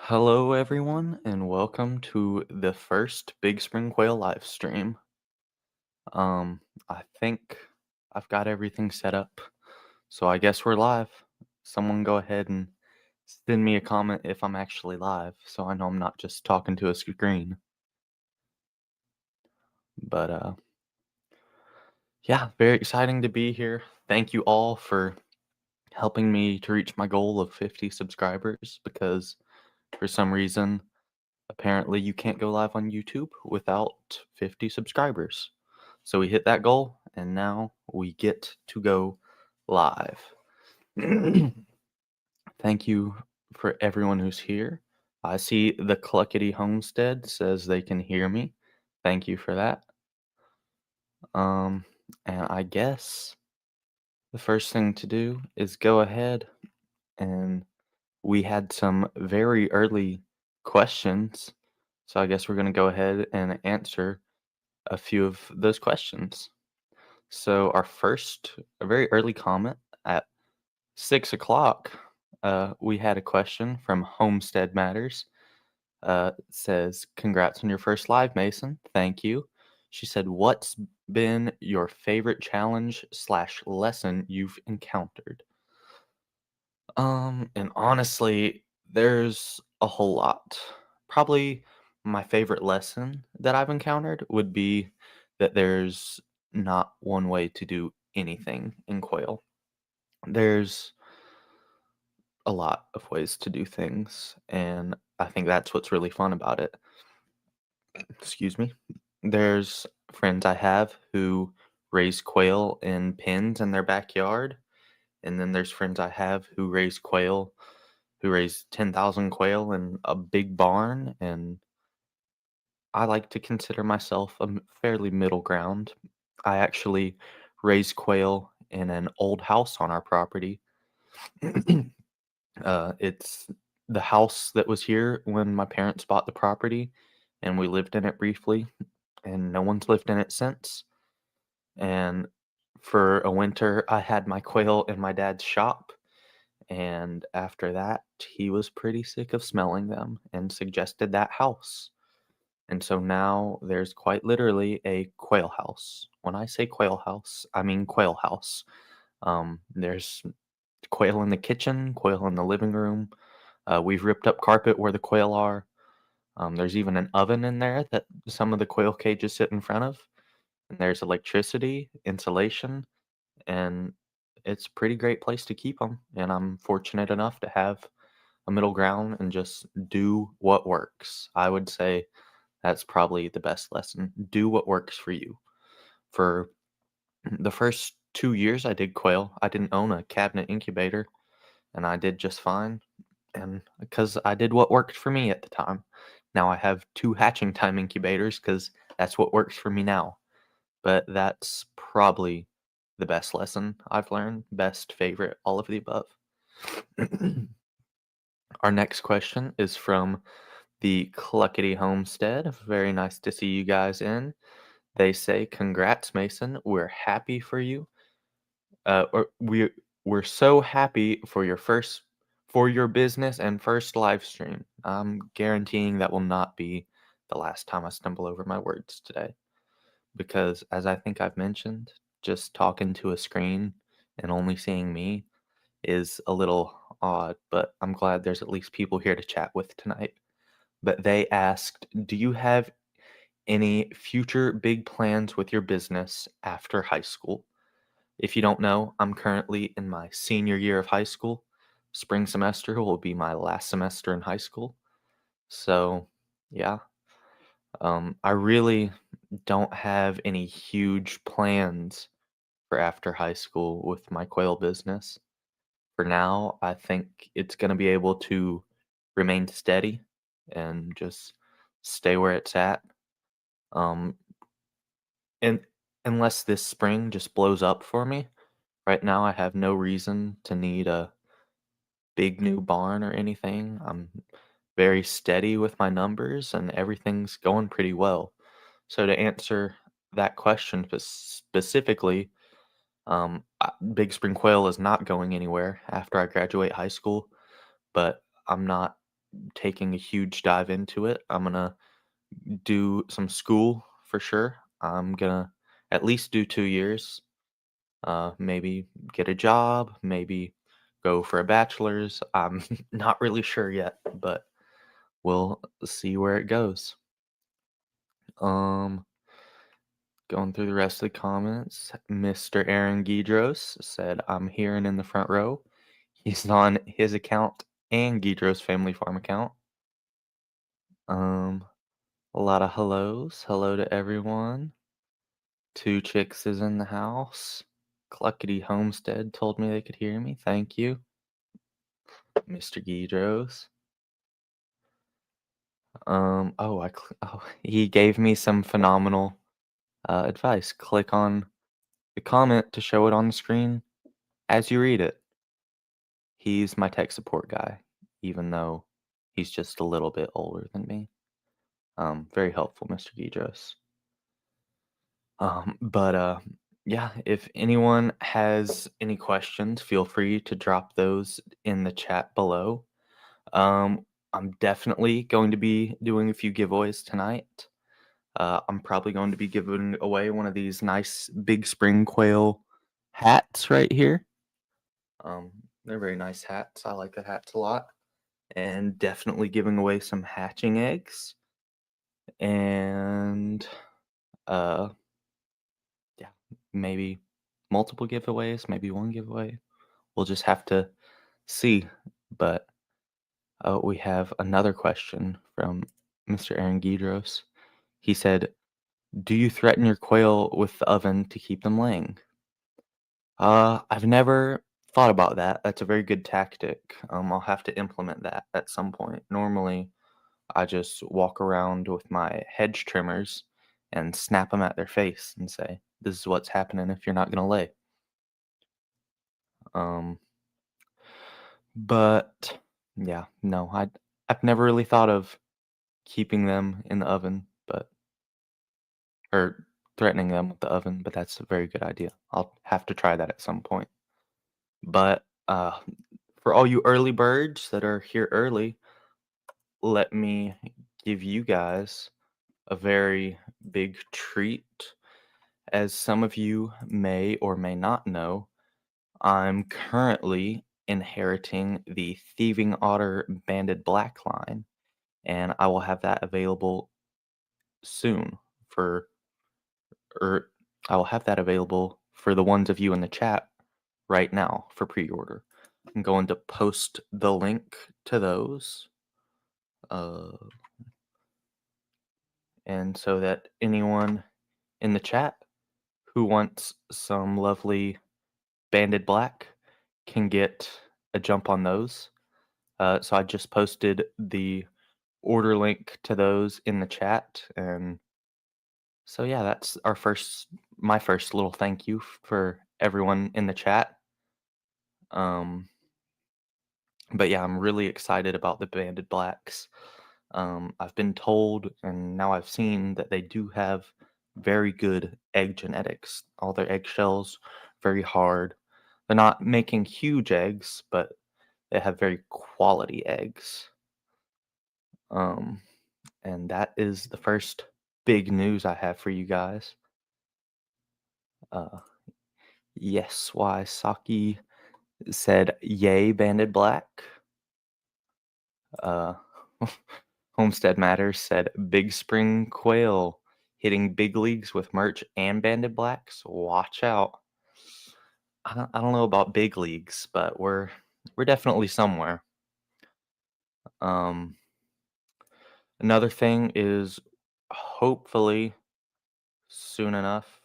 Hello, everyone, and welcome to the first Big Spring Quail live stream. Um, I think I've got everything set up, so I guess we're live. Someone go ahead and send me a comment if I'm actually live, so I know I'm not just talking to a screen. But yeah, very exciting to be here. Thank you all for helping me to reach my goal of 50 subscribers because for some reason apparently, you can't go live on YouTube without 50 subscribers. So we hit that goal, and now we get to go live. Thank you for everyone who's here. I see the Cluckety Homestead says they can hear me. Thank you for that. Um, and I guess the first thing to do is go ahead and we had some very early questions. So I guess we're going to go ahead and answer a few of those questions. So our first, a very early comment at 6 o'clock, we had a question from Homestead Matters. Says, "Congrats on your first live, Mason. Thank you." She said, "What's been your favorite challenge slash lesson you've encountered?" And honestly, there's a whole lot. Probably my favorite lesson that I've encountered would be that there's not one way to do anything in quail. There's a lot of ways to do things, and I think that's what's really fun about it. Excuse me. There's friends I have who raise quail in pens in their backyard, and then there's friends I have who raise quail who raise 10,000 quail in a big barn, and I like to consider myself a fairly middle ground. I actually raise quail in an old house on our property. It's the house that was here when my parents bought the property, and we lived in it briefly, and no one's lived in it since. And for a winter, I had my quail in my dad's shop. And after that, he was pretty sick of smelling them and suggested that house. And so now there's quite literally a quail house. When I say quail house, I mean quail house. There's quail in the kitchen, quail in the living room. We've ripped up carpet where the quail are. There's even an oven in there that some of the quail cages sit in front of. And there's electricity, insulation, and it's a pretty great place to keep them. And I'm fortunate enough to have a middle ground and just do what works. I would say that's probably the best lesson. Do what works for you. For the first 2 years I did quail, I didn't own a cabinet incubator, and I did just fine. And because I did what worked for me at the time. Now I have two hatching time incubators because that's what works for me now. But that's probably the best lesson I've learned. Best, favorite, all of the above. Our next question is from the Cluckety Homestead. Very nice to see you guys in. They say, "Congrats, Mason. We're happy for you. Or we're so happy for your business and first live stream. I'm guaranteeing that will not be the last time I stumble over my words today." Because as I think I've mentioned, just talking to a screen and only seeing me is a little odd, but I'm glad there's at least people here to chat with tonight. But they asked, "Do you have any future big plans with your business after high school?" If you don't know, I'm currently in my senior year of high school. Spring semester will be my last semester in high school. So, yeah, I really don't have any huge plans for after high school with my quail business. For now, I think it's going to be able to remain steady and just stay where it's at. Um, and unless this spring just blows up for me, right now I have no reason to need a big new barn or anything. I'm very steady with my numbers and everything's going pretty well. So to answer that question specifically, Big Spring Quail is not going anywhere after I graduate high school, but I'm not taking a huge dive into it. I'm gonna do some school for sure. I'm gonna at least do 2 years. Maybe get a job, maybe go for a bachelor's. I'm not really sure yet, but we'll see where it goes. Um, Going through the rest of the comments, Mr. Aaron Gidros said, I'm here and in the front row. He's on his account and Gidros Family Farm account. Um, a lot of hellos. Hello to everyone. Two Chicks is in the house. Cluckety Homestead told me they could hear me. Thank you, Mr. Gidros. He gave me some phenomenal advice. Click on the comment to show it on the screen as you read it. He's my tech support guy, even though he's just a little bit older than me. Very helpful, Mr. Gidros. But yeah, if anyone has any questions, feel free to drop those in the chat below. I'm definitely going to be doing a few giveaways tonight. I'm probably going to be giving away one of these nice big Spring Quail hats right here. Um, they're very nice hats. I like the hats a lot. And definitely giving away some hatching eggs. And uh, yeah, maybe multiple giveaways, maybe one giveaway. We'll just have to see. But we have another question from Mr. Aaron Gidros. He said, do you threaten your quail with the oven to keep them laying? I've never thought about that. That's a very good tactic. I'll have to implement that at some point. Normally, I just walk around with my hedge trimmers and snap them at their face and say, "This is what's happening if you're not gonna lay." Um, but yeah, no, I've never really thought of keeping them in the oven, but or threatening them with the oven, but that's a very good idea. I'll have to try that at some point. But for all you early birds that are here early, let me give you guys a very big treat. As some of you may or may not know, I'm currently inheriting the Thieving Otter Banded Black line, and I will have that available soon for, or I will have that available for the ones of you in the chat right now for pre-order. I'm going to post the link to those, uh, and so that anyone in the chat who wants some lovely banded black can get a jump on those. So I just posted the order link to those in the chat, and so yeah, that's my first little thank you for everyone in the chat. Um, but yeah, I'm really excited about the banded blacks. I've been told, and now I've seen that they do have very good egg genetics. All their eggshells very hard. They're not making huge eggs, but they have very quality eggs. Um, and that is the first big news I have for you guys. Uh, yes, why Saki said yay banded black. Uh, Homestead Matters said Big Spring Quail hitting big leagues with merch and banded blacks. Watch out. I don't know about big leagues, but we're definitely somewhere. Um, Another thing is hopefully soon enough.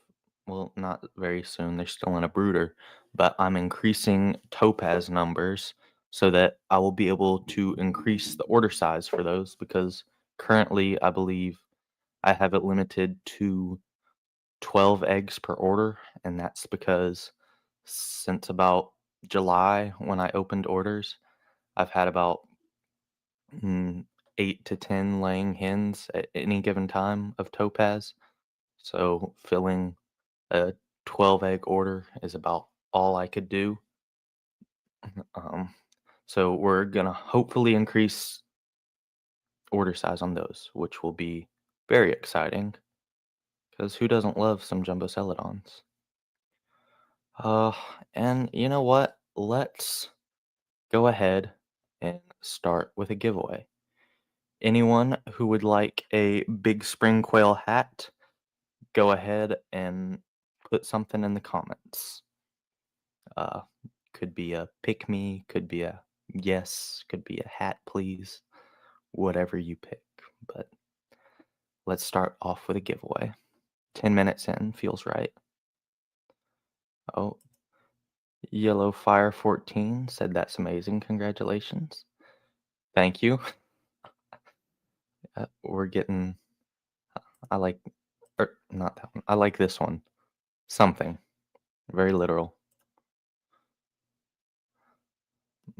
Well, not very soon. They're still in a brooder, but I'm increasing topaz numbers so that I will be able to increase the order size for those because currently I believe I have it limited to 12 eggs per order, and that's because since about July when I opened orders, I've had about 8 to 10 laying hens at any given time of topaz. So filling a 12 egg order is about all I could do. Um, so we're gonna hopefully increase order size on those, which will be very exciting because who doesn't love some jumbo celadons? Uh, and you know what? Let's go ahead and start with a giveaway. Anyone who would like a big spring quail hat, go ahead and put something in the comments. Uh, could be a pick me, could be a yes, could be a hat, please, whatever you pick. But let's start off with a giveaway. 10 minutes in feels right. Oh, Yellow Fire 14 said that's amazing. Congratulations. Thank you. We're getting, I like, or not that one. I like this one. Something. Very literal.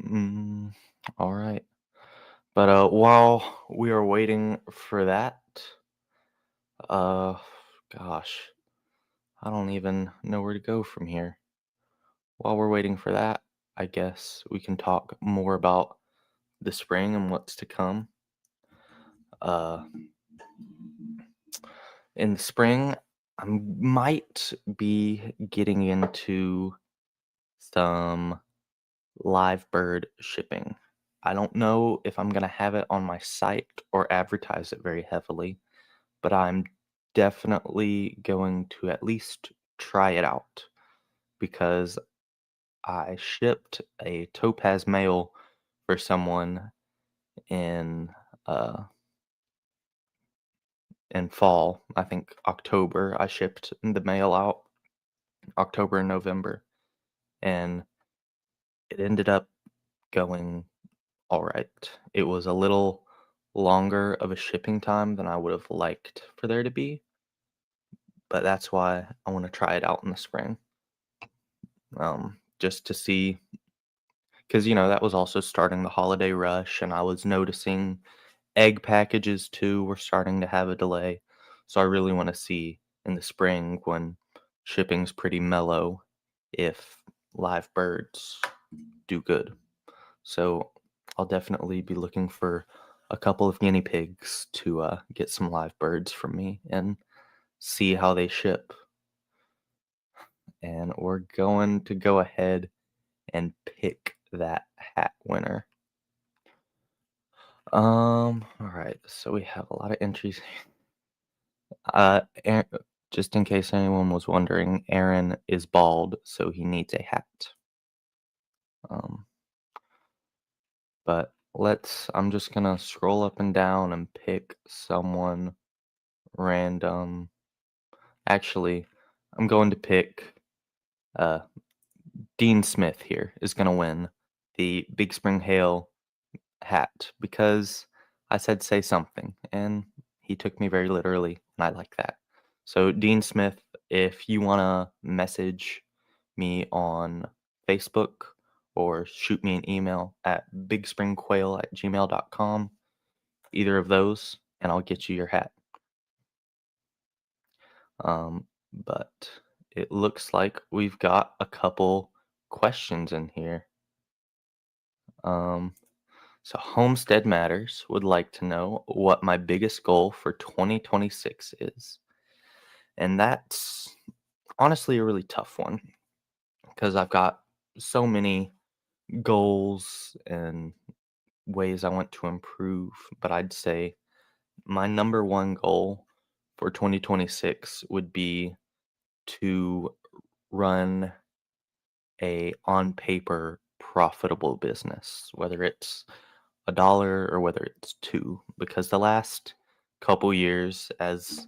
Mm, all right. But while we are waiting for that, uh, gosh, I don't even know where to go from here. While we're waiting for that, I guess we can talk more about the spring and what's to come. Uh, in the spring, I might be getting into some live bird shipping. I don't know if I'm going to have it on my site or advertise it very heavily, but I'm definitely going to at least try it out because I shipped a topaz male for someone in uh in fall. I think October I shipped the male out, October and November, and it ended up going all right. It was a little longer of a shipping time than I would have liked for there to be, but that's why I want to try it out in the spring. Just to see, because that was also starting the holiday rush, and I was noticing egg packages too were starting to have a delay. So I really want to see in the spring when shipping's pretty mellow if live birds do good. So I'll definitely be looking for a couple of guinea pigs to get some live birds from me and see how they ship. And we're going to go ahead and pick that hat winner. All right. So we have a lot of entries. Aaron, just in case anyone was wondering, Aaron is bald, so he needs a hat. Um, but I'm just gonna scroll up and down and pick someone random. Actually, I'm going to pick uh, Dean Smith here is gonna win the Big Spring Hail hat because I said say something, and he took me very literally, and I like that. So, Dean Smith, if you want to message me on Facebook or shoot me an email at bigspringquail@gmail.com, either of those, and I'll get you your hat. But it looks like we've got a couple questions in here. Um, So, Homestead Matters would like to know what my biggest goal for 2026 is. And that's honestly a really tough one because I've got so many goals and ways I want to improve. But I'd say my number one goal for 2026 would be to run a on paper profitable business, whether it's a dollar or whether it's two, because the last couple years, as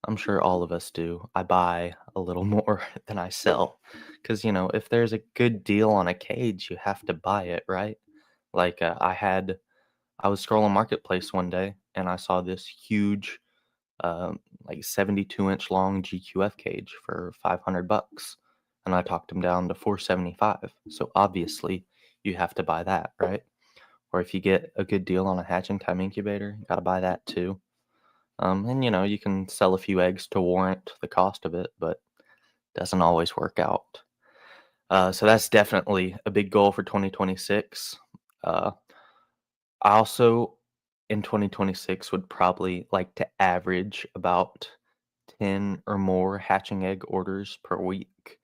I'm sure all of us do, I buy a little more than I sell. Because, if there's a good deal on a cage, you have to buy it, right? Like, I was scrolling Marketplace one day and I saw this huge, like 72-inch long GQF cage for $500. And I talked him down to 475. So obviously, you have to buy that, right? Or if you get a good deal on a hatching time incubator, you gotta buy that too. And you can sell a few eggs to warrant the cost of it, but doesn't always work out. So that's definitely a big goal for 2026. Uh, I also in 2026 would probably like to average about 10 or more hatching egg orders per week.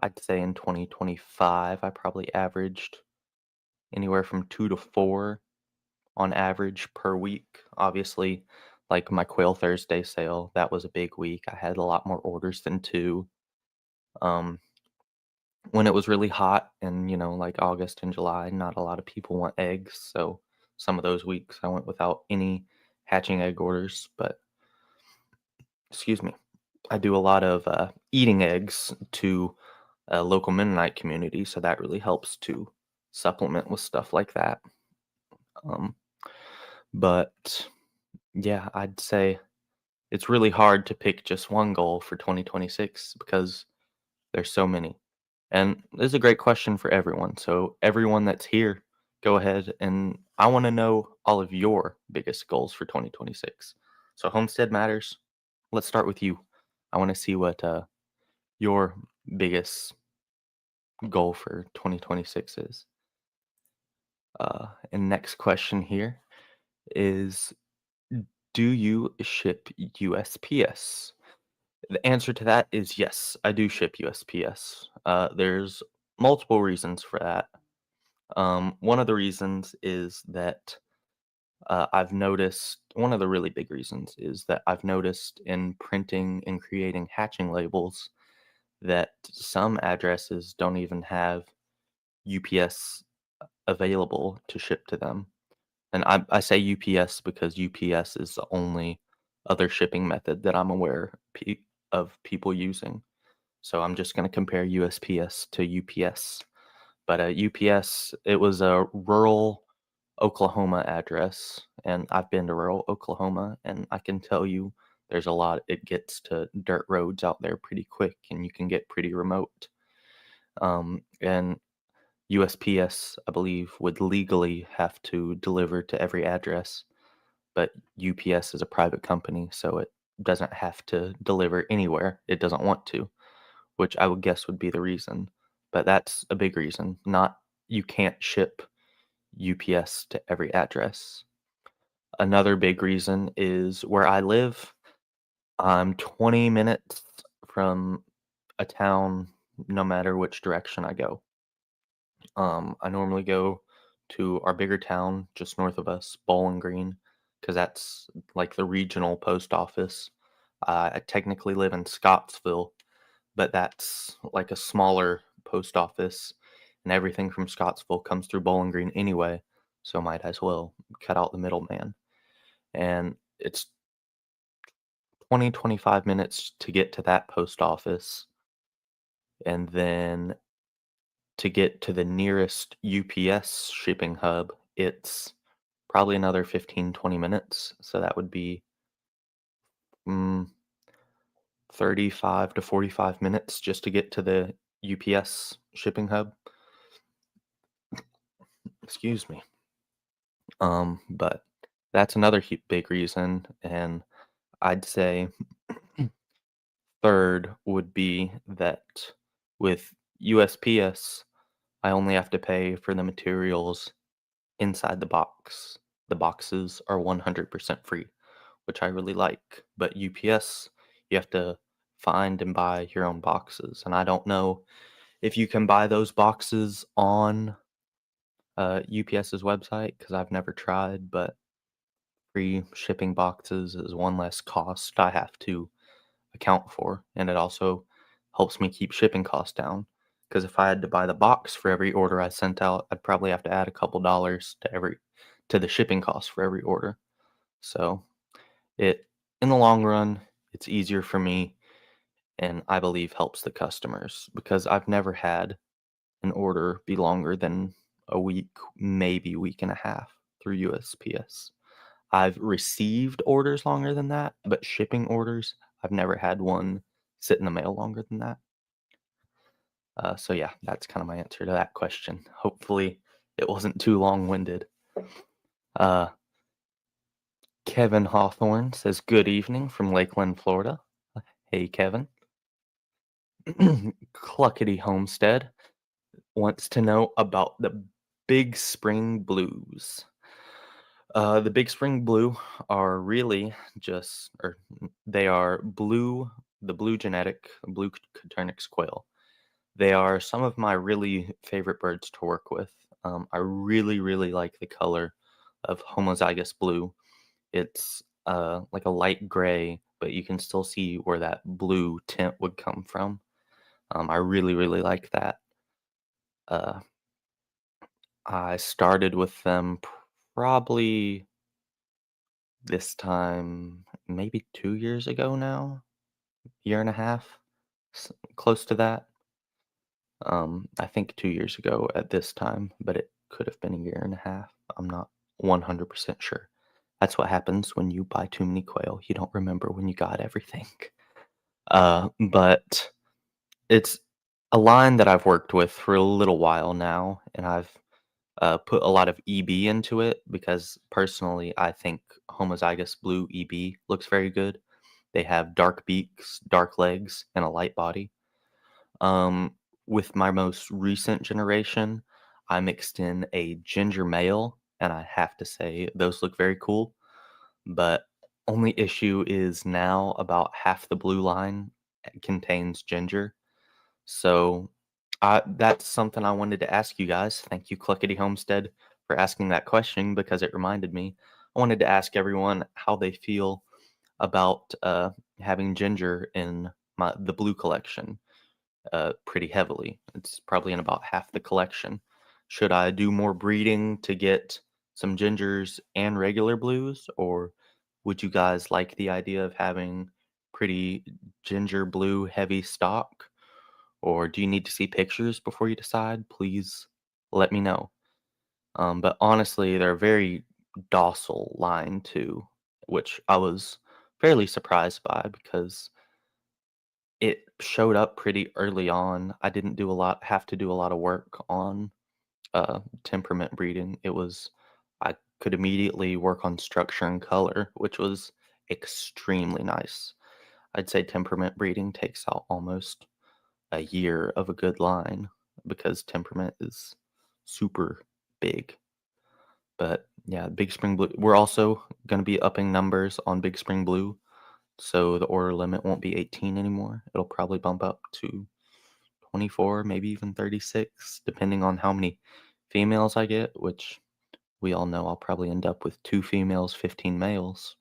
I'd say in 2025, I probably averaged anywhere from 2 to 4 on average per week. Obviously, like my Quail Thursday sale, that was a big week. I had a lot more orders than 2. Um, when it was really hot and, like August and July, not a lot of people want eggs, so some of those weeks I went without any hatching egg orders, but excuse me. I do a lot of eating eggs to a local Mennonite community, so that really helps to supplement with stuff like that. Um, but yeah, I'd say it's really hard to pick just one goal for 2026 because there's so many. And this is a great question for everyone. So, everyone that's here, go ahead and I want to know all of your biggest goals for 2026. So, Homestead Matters, let's start with you. I want to see what your biggest goal for 2026 is. And next question here is, do you ship USPS? The answer to that is yes, I do ship USPS. There's multiple reasons for that. One of the reasons is that I've noticed, one of the really big reasons is that I've noticed in printing and creating hatching labels that some addresses don't even have UPS available to ship to them. And I say UPS because UPS is the only other shipping method that I'm aware of people using. So I'm just going to compare USPS to UPS. But UPS, it was a rural Oklahoma address, and I've been to rural Oklahoma, and I can tell you there's a lot. It gets to dirt roads out there pretty quick, and you can get pretty remote. And USPS, I believe, would legally have to deliver to every address, but UPS is a private company, so it doesn't have to deliver anywhere it doesn't want to, which I would guess would be the reason. But that's a big reason. Not you can't ship UPS to every address. Another big reason is where I live. I'm 20 minutes from a town no matter which direction I go. I normally go to our bigger town just north of us, Bowling Green, because that's like the regional post office. I technically live in Scottsville, but that's like a smaller post office, and everything from Scottsville comes through Bowling Green anyway, so might as well cut out the middleman. And it's 20-25 minutes to get to that post office, and then to get to the nearest UPS shipping hub, it's probably another 15-20 minutes. So that would be mm, 35 to 45 minutes just to get to the UPS shipping hub. Excuse me. But that's another big reason. And I'd say third would be that with USPS, I only have to pay for the materials inside the box. The boxes are 100% free, which I really like. But UPS, you have to find and buy your own boxes. And I don't know if you can buy those boxes on UPS's website because I've never tried, but free shipping boxes is one less cost I have to account for. And it also helps me keep shipping costs down. Because if I had to buy the box for every order I sent out, I'd probably have to add a couple dollars to the shipping cost for every order. So it in the long run, it's easier for me and I believe helps the customers because I've never had an order be longer than a week, maybe week and a half through USPS. I've received orders longer than that, but shipping orders, I've never had one sit in the mail longer than that. So yeah, that's kind of my answer to that question. Hopefully, it wasn't too long-winded. Uh, Kevin Hawthorne says, "Good evening from Lakeland, Florida." Hey, Kevin. Cluckety Homestead wants to know about the Big Spring Blues. The Big Spring Blue are really just, they are blue, the blue genetic, blue Coturnix quail. They are some of my really favorite birds to work with. I really, really like the color of homozygous blue. It's like a light gray, but you can still see where that blue tint would come from. I really, really like that. Uh, I started with them probably this time, maybe 2 years ago now, year and a half, close to that. I think 2 years ago at this time, but it could have been a year and a half. I'm not 100% sure. That's what happens when you buy too many quail. You don't remember when you got everything. But it's a line that I've worked with for a little while now, and I've put a lot of EB into it because personally, I think homozygous blue EB looks very good. They have dark beaks, dark legs, and a light body. Um, with my most recent generation, I mixed in a ginger male, and I have to say those look very cool. But only issue is now about half the blue line contains ginger. So that's something I wanted to ask you guys. Thank you, Cluckety Homestead, for asking that question because it reminded me. I wanted to ask everyone how they feel about having ginger in the blue collection pretty heavily. It's probably in about half the collection. Should I do more breeding to get some gingers and regular blues, or would you guys like the idea of having pretty ginger blue heavy stock? Or do you need to see pictures before you decide? Please let me know. But honestly, they're a very docile line too, which I was fairly surprised by because it showed up pretty early on. I didn't have to do a lot of work on temperament breeding. I could immediately work on structure and color, which was extremely nice. I'd say temperament breeding takes out almost a year of a good line because temperament is super big. But yeah, Big Spring Blue. We're also going to be upping numbers on Big Spring Blue. So the order limit won't be 18 anymore. It'll probably bump up to 24, maybe even 36, depending on how many females I get, which we all know I'll probably end up with 2 females, 15 males.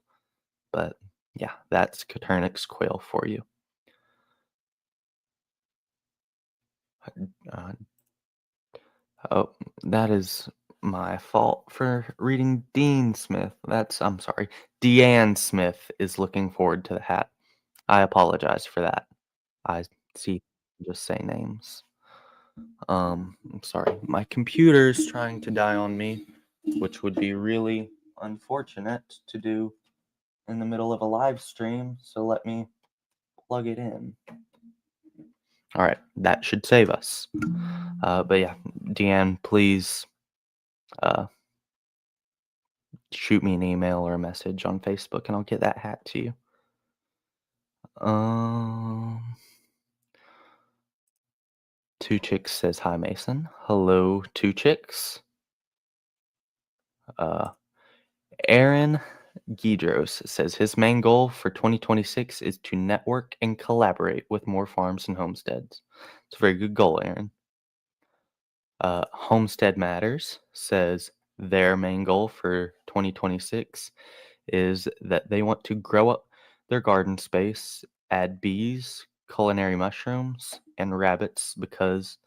But yeah, that's Coturnix quail for you. Uh, oh, that is my fault for reading Dean Smith. I'm sorry. Deanne Smith is looking forward to the hat. I apologize for that. I see, just say names. I'm sorry. My computer's trying to die on me, which would be really unfortunate to do in the middle of a live stream. So let me plug it in. All right, that should save us. But yeah, Deanne, please uh, shoot me an email or a message on Facebook, and I'll get that hat to you. Um, Two Chicks says hi, Mason. Hello, Two Chicks. Uh, Aaron Gidros says his main goal for 2026 is to network and collaborate with more farms and homesteads. It's a very good goal, Aaron. Homestead Matters says their main goal for 2026 is that they want to grow up their garden space, add bees, culinary mushrooms, and rabbits because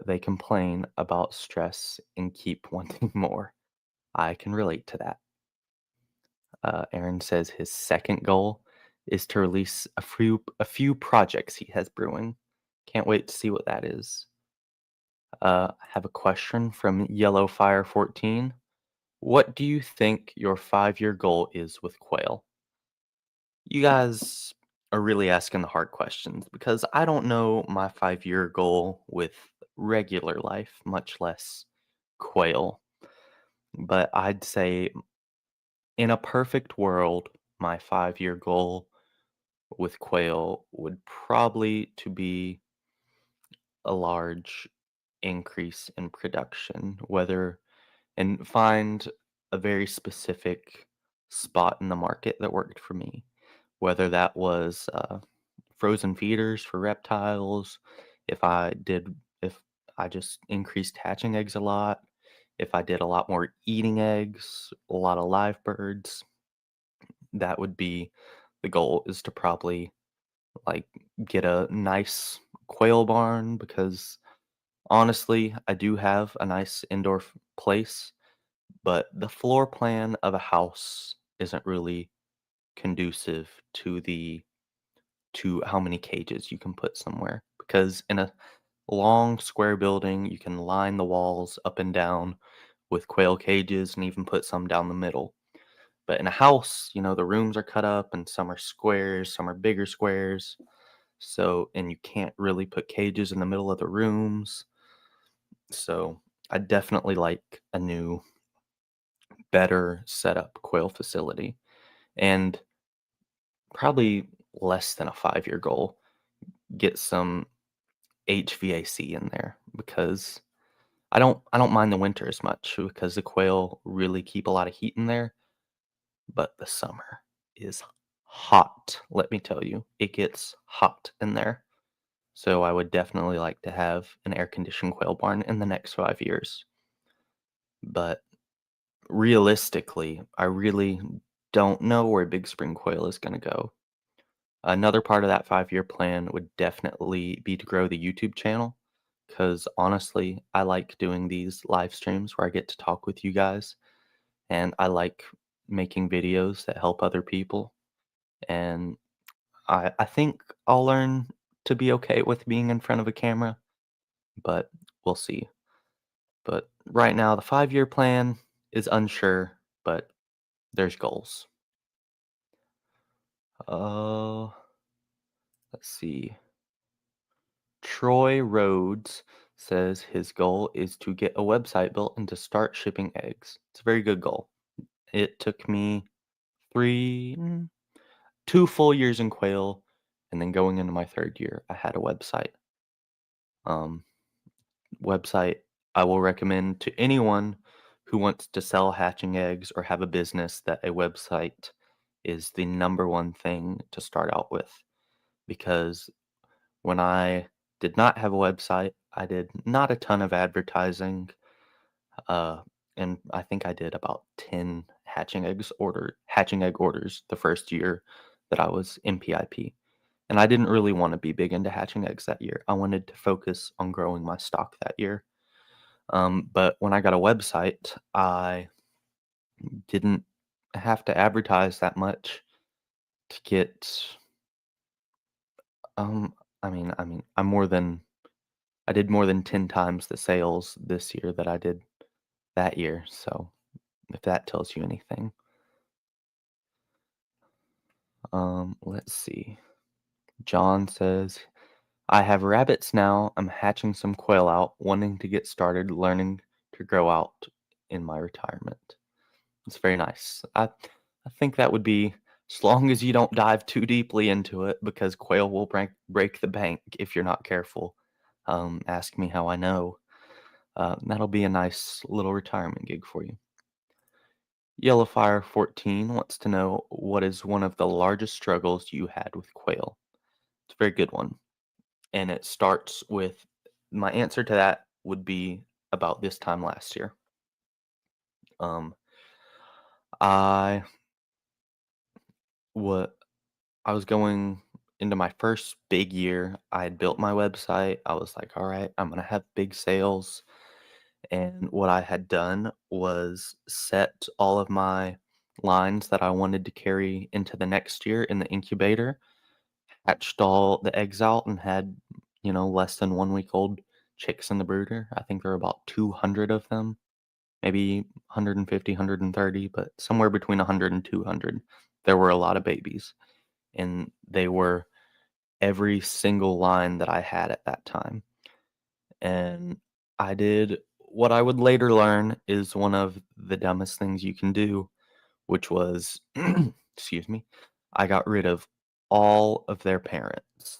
they complain about stress and keep wanting more. I can relate to that. Aaron says his second goal is to release a few projects he has brewing. Can't wait to see what that is. I have a question from Yellowfire14. What do you think your 5-year goal is with quail? You guys are really asking the hard questions because I don't know my 5-year goal with regular life, much less quail. But I'd say in a perfect world, my 5-year goal with quail would probably to be a large increase in production, whether and find a very specific spot in the market that worked for me, whether that was frozen feeders for reptiles, if I just increased hatching eggs a lot, if I did a lot more eating eggs, a lot of live birds, that would be the goal is to probably like get a nice quail barn because honestly, I do have a nice indoor place, but the floor plan of a house isn't really conducive to how many cages you can put somewhere because in a long square building, you can line the walls up and down with quail cages and even put some down the middle. But in a house, the rooms are cut up and some are squares, some are bigger squares. So, and you can't really put cages in the middle of the rooms. So, I definitely like a new, better setup quail facility and probably less than a 5-year goal. Get some HVAC in there because I don't mind the winter as much because the quail really keep a lot of heat in there, but the summer is hot, let me tell you. It gets hot in there. So I would definitely like to have an air-conditioned quail barn in the next 5 years. But realistically, I really don't know where Big Spring Quail is gonna go. Another part of that 5-year plan would definitely be to grow the YouTube channel, because honestly, I like doing these live streams where I get to talk with you guys, and I like making videos that help other people, and I think I'll learn to be okay with being in front of a camera, but we'll see. But right now, the 5-year plan is unsure, but there's goals. Uh, let's see. Troy Rhodes says his goal is to get a website built and to start shipping eggs. It's a very good goal. It took me 3, 2 full years in Quail, and then going into my 3rd year, I had a website. Um, website I will recommend to anyone who wants to sell hatching eggs or have a business that a website is the number one thing to start out with because when I did not have a website, I did not a ton of advertising. Uh, and I think I did about 10 hatching egg orders the first year that I was in PIP. And I didn't really want to be big into hatching eggs that year. I wanted to focus on growing my stock that year. But when I got a website, I didn't have to advertise that much to get. Um, I'm more than I did more than 10 times the sales this year that I did that year. So if that tells you anything, let's see. John says, I have rabbits now. I'm hatching some quail out, wanting to get started learning to grow out in my retirement. It's very nice. I think that would be as long as you don't dive too deeply into it because quail will break the bank if you're not careful. Ask me how I know. That'll be a nice little retirement gig for you. Yellowfire 14 wants to know what is one of the largest struggles you had with quail. It's a very good one. And it starts with my answer to that would be about this time last year. Um, I what I was going into my first big year. I had built my website. I was like, all right, I'm gonna have big sales. And what I had done was set all of my lines that I wanted to carry into the next year in the incubator, hatched all the eggs out, and had, less than 1 week old chicks in the brooder. I think there were about 200 of them, maybe 150, but somewhere between 100 and 200. There were a lot of babies, and they were every single line that I had at that time. And I did what I would later learn is one of the dumbest things you can do, which was, excuse me, I got rid of all of their parents.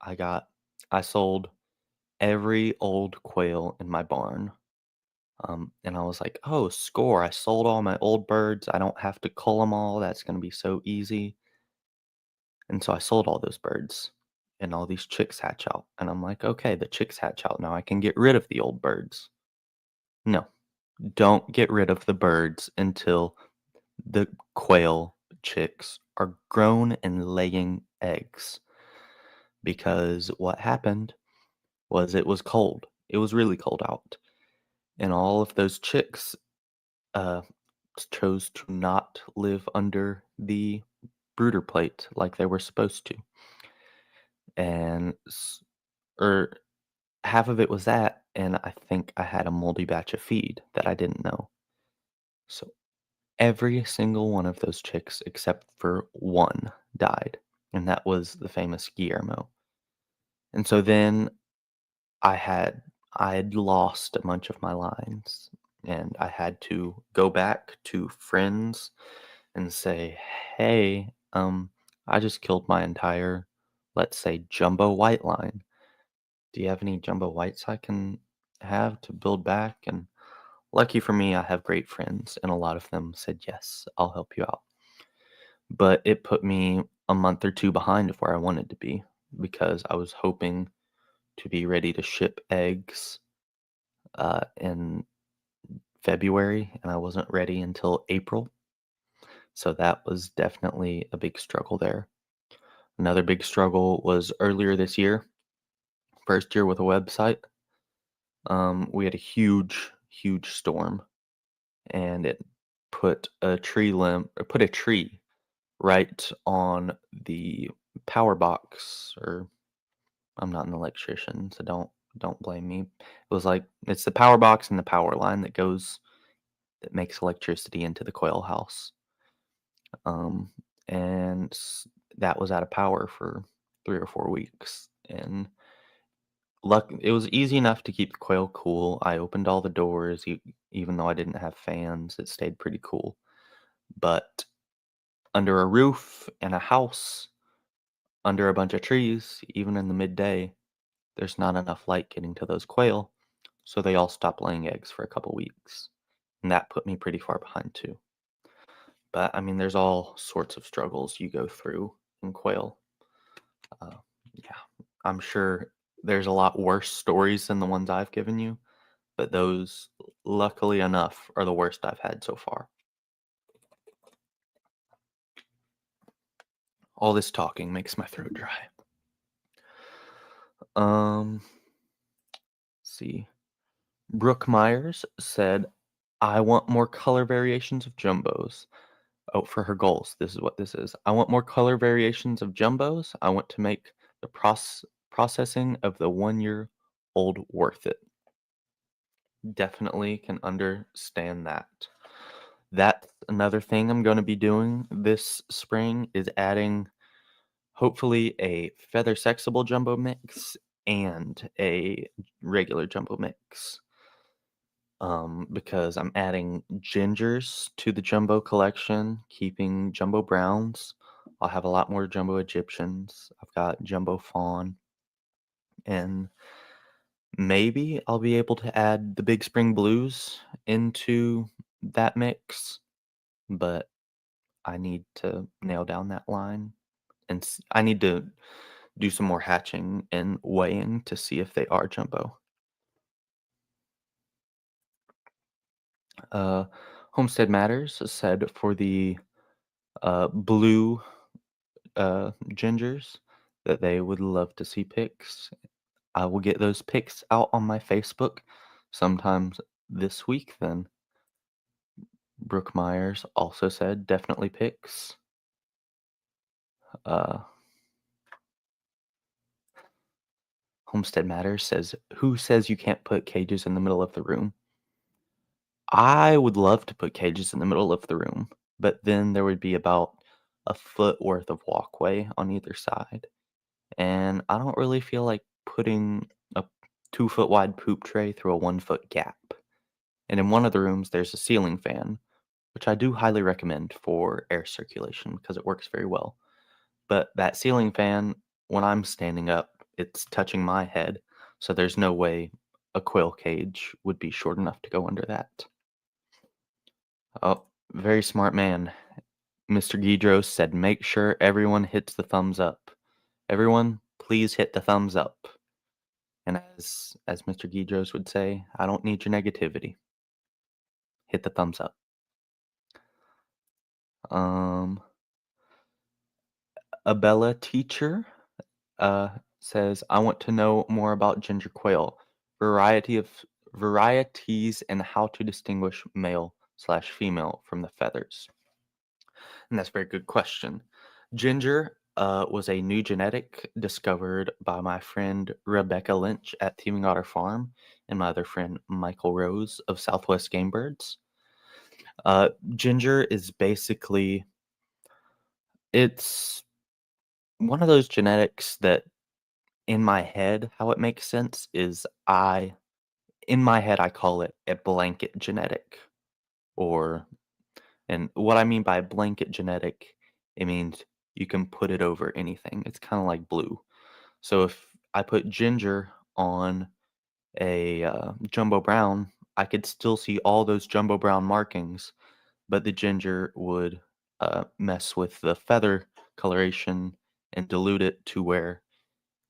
I got, I sold every old quail in my barn And I was like, oh, score. I sold all my old birds. I don't have to cull them all. That's going to be so easy. And so I sold all those birds and all these chicks hatch out. And I'm like, okay, the chicks hatch out. Now I can get rid of the old birds. No, don't get rid of the birds until the quail chicks are grown and laying eggs. Because what happened was it was cold. It was really cold out. And all of those chicks uh, chose to not live under the brooder plate like they were supposed to. And, or half of it was that, and I think I had a moldy batch of feed that I didn't know. So every single one of those chicks, except for one, died. And that was the famous Guillermo. And so then I had I had lost a bunch of my lines, and I had to go back to friends and say, "Hey, I just killed my entire, let's say, jumbo white line. Do you have any jumbo whites I can have to build back?" And lucky for me, I have great friends, and a lot of them said, "Yes, I'll help you out." But it put me a month or two behind of where I wanted to be because I was hoping to be ready to ship eggs in February, and I wasn't ready until April. So that was definitely a big struggle there. Another big struggle was earlier this year, first year with a website. We had a huge storm, and it put a tree right on the power box. Or I'm not an electrician, so don't blame me. It was like it's the power box and the power line that makes electricity into the quail house. Um, and that was out of power for 3 or 4 weeks. And it was easy enough to keep the quail cool. I opened all the doors, even though I didn't have fans. It stayed pretty cool. But under a roof in a house, under a bunch of trees, even in the midday, there's not enough light getting to those quail. So they all stopped laying eggs for a couple weeks. And that put me pretty far behind too. But I mean, there's all sorts of struggles you go through in quail. Uh, yeah, I'm sure there's a lot worse stories than the ones I've given you, but those, luckily enough, are the worst I've had so far. All this talking makes my throat dry. See. Brooke Myers said, I want more color variations of jumbos. Oh, for her goals, this is what this is. I want more color variations of jumbos. I want to make the processing of the 1 year old worth it. Definitely can understand that. That's another thing I'm going to be doing this spring is adding hopefully a feather sexable jumbo mix and a regular jumbo mix. Because I'm adding gingers to the jumbo collection, keeping jumbo browns. I'll have a lot more jumbo Egyptians. I've got jumbo fawn, and maybe I'll be able to add the big spring blues into that mix, but I need to nail down that line, and I need to do some more hatching and weighing to see if they are jumbo. Uh, Homestead Matters said for the blue gingers that they would love to see pics. I will get those pics out on my Facebook sometimes this week. Then Brooke Myers also said definitely pics. Uh, Homestead Matters says, who says you can't put cages in the middle of the room? I would love to put cages in the middle of the room, but then there would be about a foot worth of walkway on either side. And I don't really feel like putting a 2 foot wide poop tray through a 1 foot gap. And in one of the rooms, there's a ceiling fan, which I do highly recommend for air circulation because it works very well. But that ceiling fan, when I'm standing up, it's touching my head. So there's no way a quail cage would be short enough to go under that. Oh, very smart man. Mr. Guidros said, make sure everyone hits the thumbs up. Everyone, please hit the thumbs up. And as Mr. Guidros would say, I don't need your negativity. Hit the thumbs up. Um, Abella teacher says, I want to know more about ginger quail, variety of varieties, and how to distinguish male slash female from the feathers. And that's a very good question. Ginger was a new genetic discovered by my friend Rebecca Lynch at Thieving Otter Farm and my other friend Michael Rose of Southwest Game Birds. Ginger is basically it's one of those genetics that in my head, how it makes sense is in my head, I call it a blanket genetic. Or, and what I mean by blanket genetic, it means you can put it over anything. It's kind of like blue. So if I put ginger on a jumbo brown, I could still see all those jumbo brown markings, but the ginger would mess with the feather coloration and dilute it to where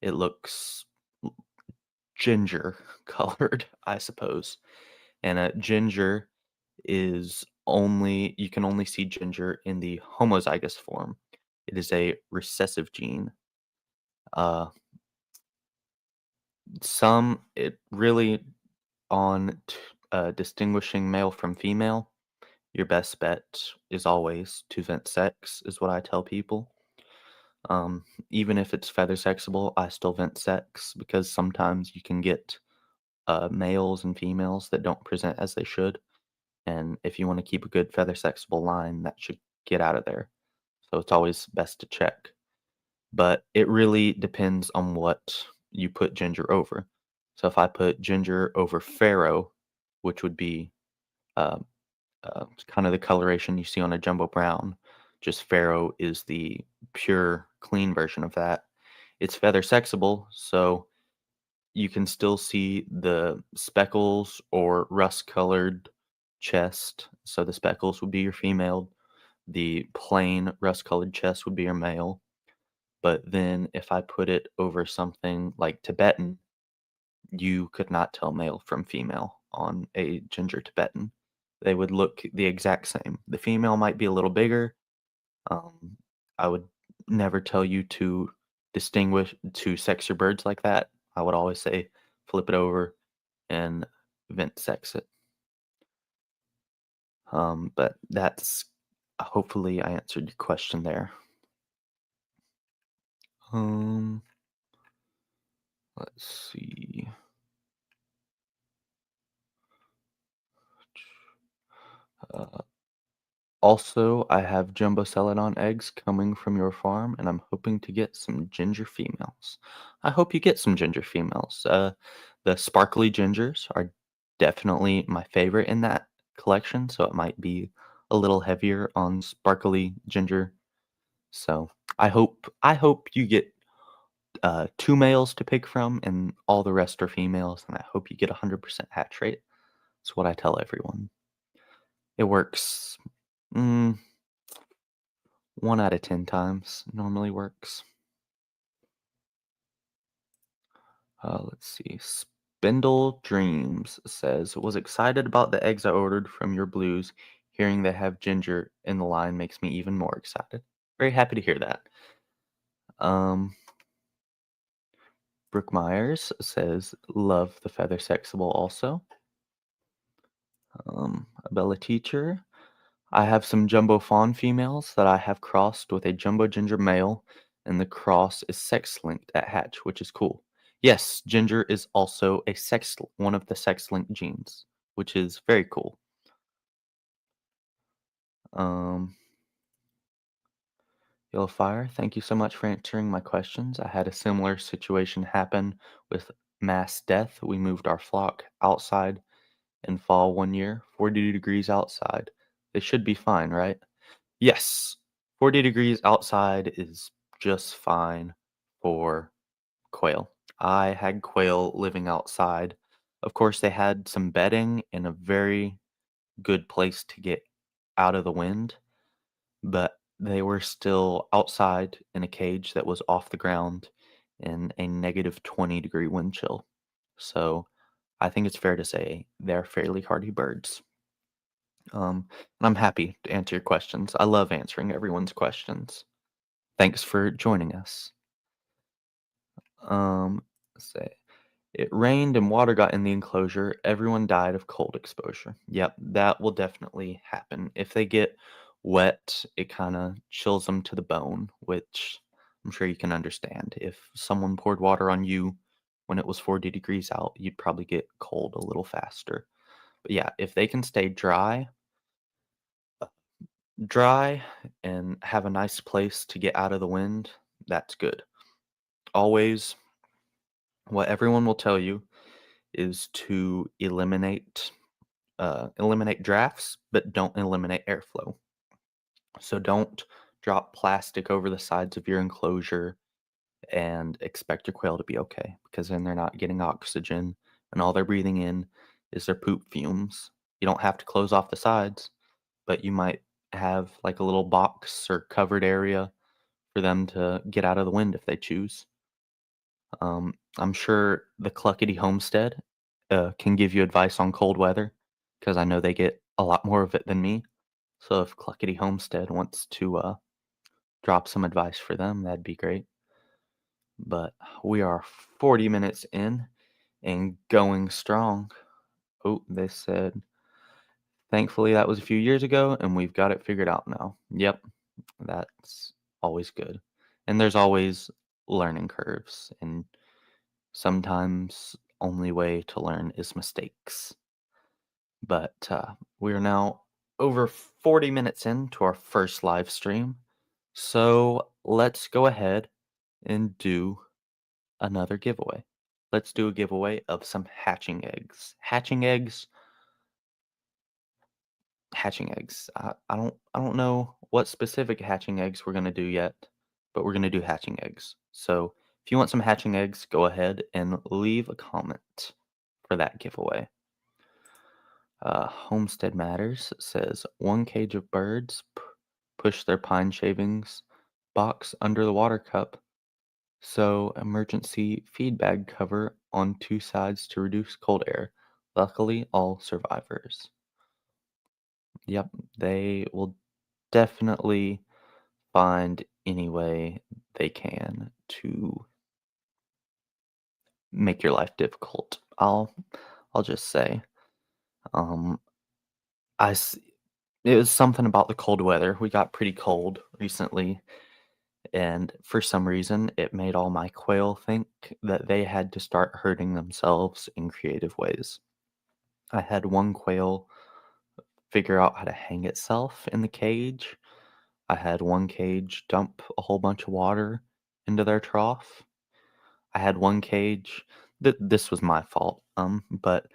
it looks ginger colored, I suppose. And ginger is only, you can only see ginger in the homozygous form. It is a recessive gene. Uh, it really distinguishing male from female. Your best bet is always to vent sex, is what I tell people. Even if it's feather sexable, I still vent sex because sometimes you can get males and females that don't present as they should. And if you want to keep a good feather sexable line, that should get out of there. So it's always best to check. But it really depends on what you put ginger over. So if I put ginger over farrow, which would be uh, kind of the coloration you see on a jumbo brown, just farrow is the pure, clean version of that. It's feather sexable, so you can still see the speckles or rust colored chest. So the speckles would be your female. The plain rust colored chest would be your male. But then if I put it over something like Tibetan, you could not tell male from female on a ginger Tibetan. They would look the exact same. The female might be a little bigger. Um, I would never tell you to sex your birds like that. I would always say flip it over and vent sex it. But that's hopefully I answered your question there. Um, let's see. Uh, Also, I have jumbo celadon eggs coming from your farm, and I'm hoping to get some ginger females. I hope you get some ginger females. The sparkly gingers are definitely my favorite in that collection, so it might be a little heavier on sparkly ginger. So I hope you get two males to pick from, and all the rest are females, and I hope you get 100% hatch rate. That's what I tell everyone. It works. Mm, 1 out of 10 times normally works. Let's see. Spindle Dreams says, was excited about the eggs I ordered from your blues. Hearing they have ginger in the line makes me even more excited. Very happy to hear that. Um, Brooke Myers says, love the feather sexable also. Abella Teacher, I have some jumbo fawn females that I have crossed with a jumbo ginger male, and the cross is sex linked at hatch, which is cool. Yes, ginger is also one of the sex linked genes, which is very cool. Um, Yellow Fire, thank you so much for answering my questions. I had a similar situation happen with mass death. We moved our flock outside in fall one year, 40 degrees outside. They should be fine, right? Yes, 40 degrees outside is just fine for quail. I had quail living outside Of course, they had some bedding in a very good place to get out of the wind, but they were still outside in a cage that was off the ground in a -20-degree wind chill. So I think it's fair to say they're fairly hardy birds. And I'm happy to answer your questions. I love answering everyone's questions. Thanks for joining us. Let's say it rained and water got in the enclosure. Everyone died of cold exposure. Yep, that will definitely happen. If they get wet, it kind of chills them to the bone, which I'm sure you can understand. If someone poured water on you when it was 40 degrees out, you'd probably get cold a little faster. But yeah, if they can stay dry and have a nice place to get out of the wind, that's good. Always, what everyone will tell you is to eliminate drafts, but don't eliminate airflow. So don't drop plastic over the sides of your enclosure and expect your quail to be okay, because then they're not getting oxygen and all they're breathing in is their poop fumes. You don't have to close off the sides, but you might have like a little box or covered area for them to get out of the wind if they choose. I'm sure the Cluckety Homestead can give you advice on cold weather because I know they get a lot more of it than me. So if Cluckety Homestead wants to drop some advice for them, that'd be great. But we are 40 minutes in and going strong. Oh, they said, thankfully that was a few years ago and we've got it figured out now. Yep, that's always good. And there's always learning curves, and sometimes only way to learn is mistakes. But we are now over 40 minutes into our first live stream. So let's go ahead and do another giveaway. Let's do a giveaway of some hatching eggs. I don't know what specific hatching eggs we're gonna do yet, but we're gonna do hatching eggs. So if you want some hatching eggs, go ahead and leave a comment for that giveaway. Homestead Matters says 1 cage of birds push their pine shavings box under the water cup. So emergency feed bag cover on 2 sides to reduce cold air. Luckily, all survivors. Yep, they will definitely find any way they can to make your life difficult. I'll just say, um, I s- it was something about the cold weather. We got pretty cold recently, and for some reason, it made all my quail think that they had to start hurting themselves in creative ways. I had one quail figure out how to hang itself in the cage. I had one cage dump a whole bunch of water into their trough. I had one cage. This was my fault. But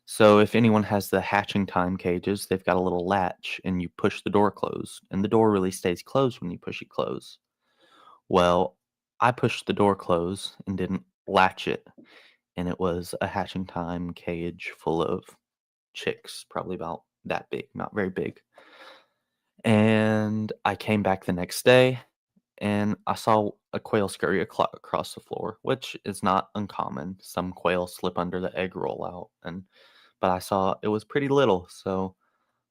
so if anyone has the hatching time cages, they've got a little latch, and you push the door closed, and the door really stays closed when you push it close. Well, I pushed the door close and didn't latch it, and it was a hatching time cage full of chicks, probably about that big, not very big. And I came back the next day and I saw a quail scurry across the floor, which is not uncommon. Some quail slip under the egg rollout, and but I saw it was pretty little, so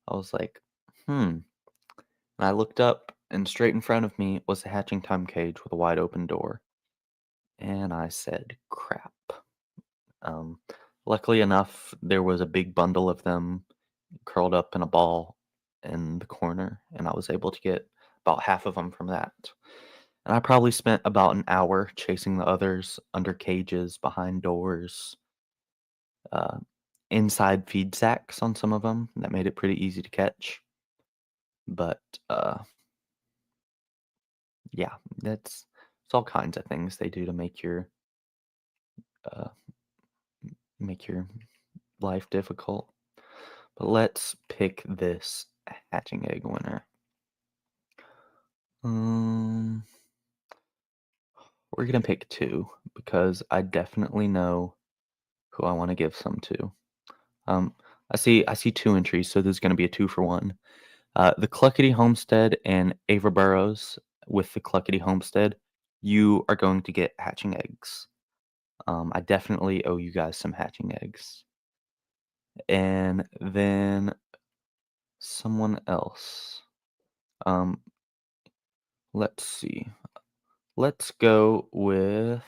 I was like, hmm. And I looked up, and straight in front of me was a hatching time cage with a wide open door, and I said, crap. Um, Luckily enough, there was a big bundle of them curled up in a ball in the corner, and I was able to get about half of them from that. And I probably spent about an hour chasing the others under cages, behind doors, uh, inside feed sacks on some of them. That made it pretty easy to catch. But yeah, that's it's all kinds of things they do to uh, make your life difficult. But let's pick this hatching egg winner. Um, we're gonna pick two because I definitely know who I want to give some to. Um, I see two entries, so there's going to be a two for one. The Cluckety Homestead and Ava Burrows with the Cluckety Homestead, you are going to get hatching eggs. I definitely owe you guys some hatching eggs. And then someone else. Um, let's see. Let's go with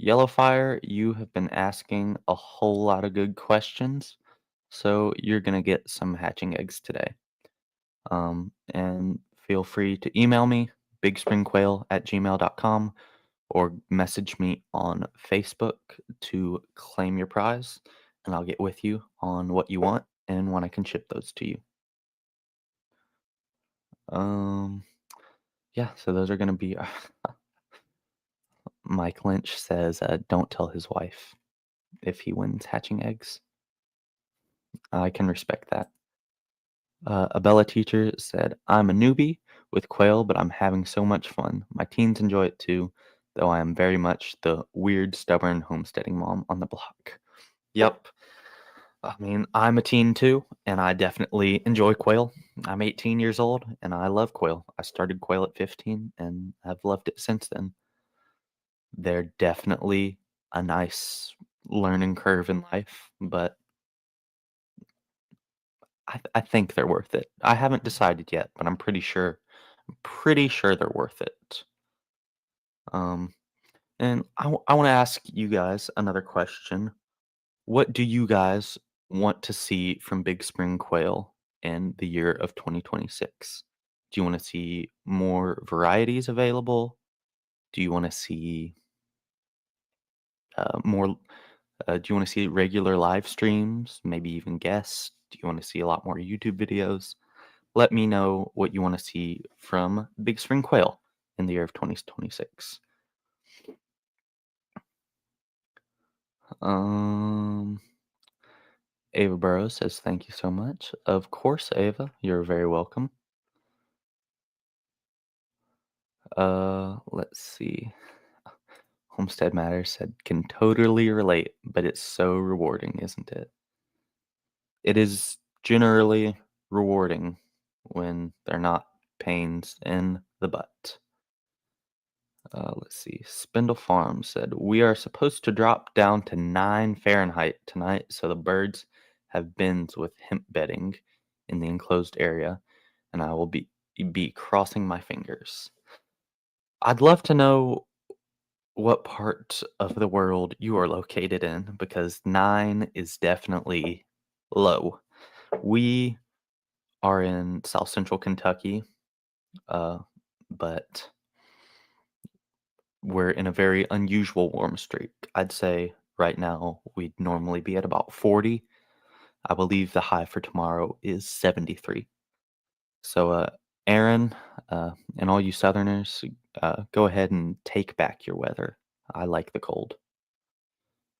Yellowfire. You have been asking a whole lot of good questions, so you're gonna get some hatching eggs today. And feel free to email me, bigspringquail@gmail.com, or message me on Facebook to claim your prize, and I'll get with you on what you want and when I can ship those to you. Um, yeah, so those are gonna be. Mike Lynch says, "Don't tell his wife if he wins hatching eggs." I can respect that. A Bella teacher said, "I'm a newbie with quail, but I'm having so much fun. My teens enjoy it too, though I am very much the weird, stubborn homesteading mom on the block." Yep. I mean, I'm a teen too, and I definitely enjoy quail. I'm 18 years old, and I love quail. I started quail at 15, and I've loved it since then. They're definitely a nice learning curve in life, but I think they're worth it. I haven't decided yet, but I'm pretty sure they're worth it. Um, and I want to ask you guys another question. What do you guys want to see from Big Spring Quail in the year of 2026? Do you want to see more varieties available? Do you want to see more? Do you want to see regular live streams? Maybe even guests? Do you want to see a lot more YouTube videos? Let me know what you want to see from Big Spring Quail in the year of 2026. Um, Ava Burrows says, "Thank you so much." Of course, Ava, you're very welcome. Let's see. Homestead Matters said, "Can totally relate, but it's so rewarding, isn't it?" It is generally rewarding when they're not pains in the butt. Let's see. Spindle Farm said, "We are supposed to drop down to 9 Fahrenheit tonight, so the birds have bins with hemp bedding in the enclosed area, and I will be crossing my fingers." I'd love to know what part of the world you are located in because 9 is definitely low. We are in South Central Kentucky, uh, but we're in a very unusual warm streak. I'd say right now we'd normally be at about 40. I believe the high for tomorrow is 73. So, Aaron, and all you Southerners, go ahead and take back your weather. I like the cold.